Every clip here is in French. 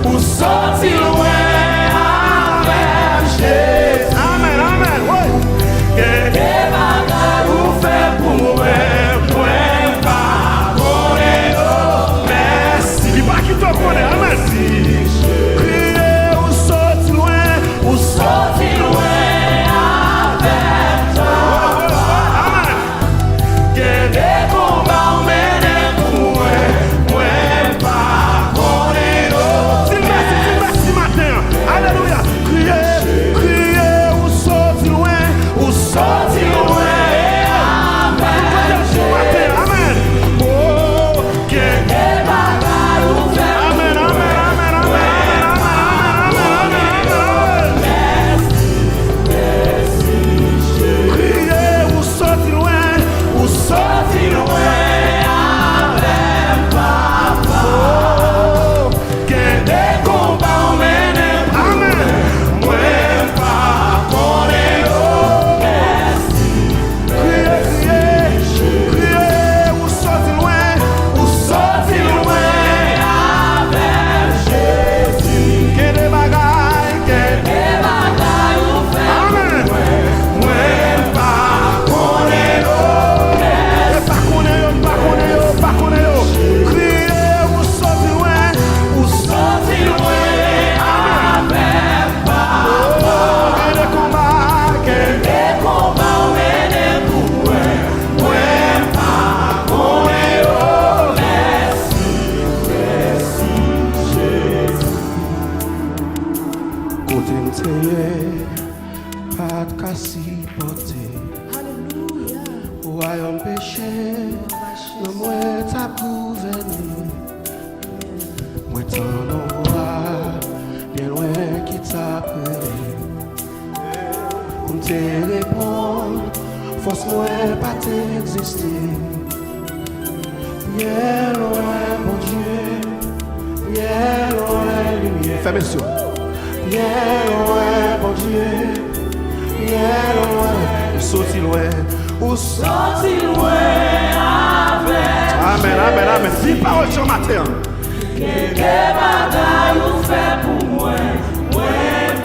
ou sorti loin avec Jésus. Amen, amen, oui. Que des bagages ou fait pour moi, pas connaître. Merci. Il va qui te connaît, amen. Crier ou sorti loin, ou sorti loin avec toi. Amen. Que des combats menés pour moi, pas connaître. Merci matin. Alléluia. Crier ou sorti loin, ou sorti loin avec Jésus. Amen. Oh, que des bagages ou fait. Amen, amen, amen, amen, amen, merci, crier ou sorti loin, avec papa. Oh, que des combats menés pour moi, pas connaître. Merci, crier ou sorti loin, avec Jésus. Que des bagages ou fait. Amen. Moi, pas connaître. Pas connaître. Crier ou sorti loin, avec papa. Que des combats menés pour moi, pas connaître. Merci, Jésus. Côté m'teye, pas de cassi porté. Royaume péché, non moi t'a gouverné. Moi t'en envoie, bien loin qui t'a prêté. Pour te répondre, force moi pas t'exister. Bien loin mon Dieu, bien loin lumière. Fermez les yeux. Bien loin mon Dieu, bien loin. Ou sorti loin, avec. Amen, amen, amen. Si parole sur matin. Que des bagages ou fait pour moi,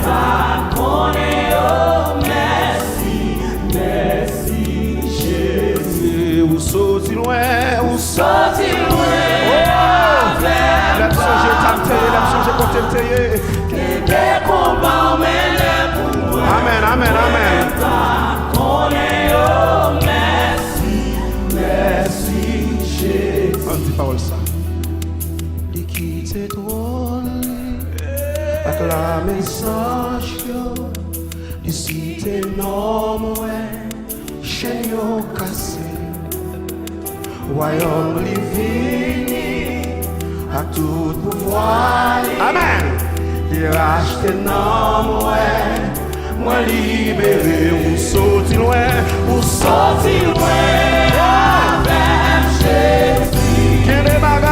pas connaître. Merci, Jésus. Ou sorti loin, avec. L'absence, j'ai tenté, l'absence, j'ai contenté. Que des combats menés pour moi. Amen, amen, amen. Pas connaître. Merci, Jésus. On dit parole ça. Il quitte trône, acclame message, il cite énorme, chaîne cassée, royaume livini, à tout pouvoir. Amen. Il rachète énorme, moi libéré, ou sorti loin, avec Jésus. Que des bagages.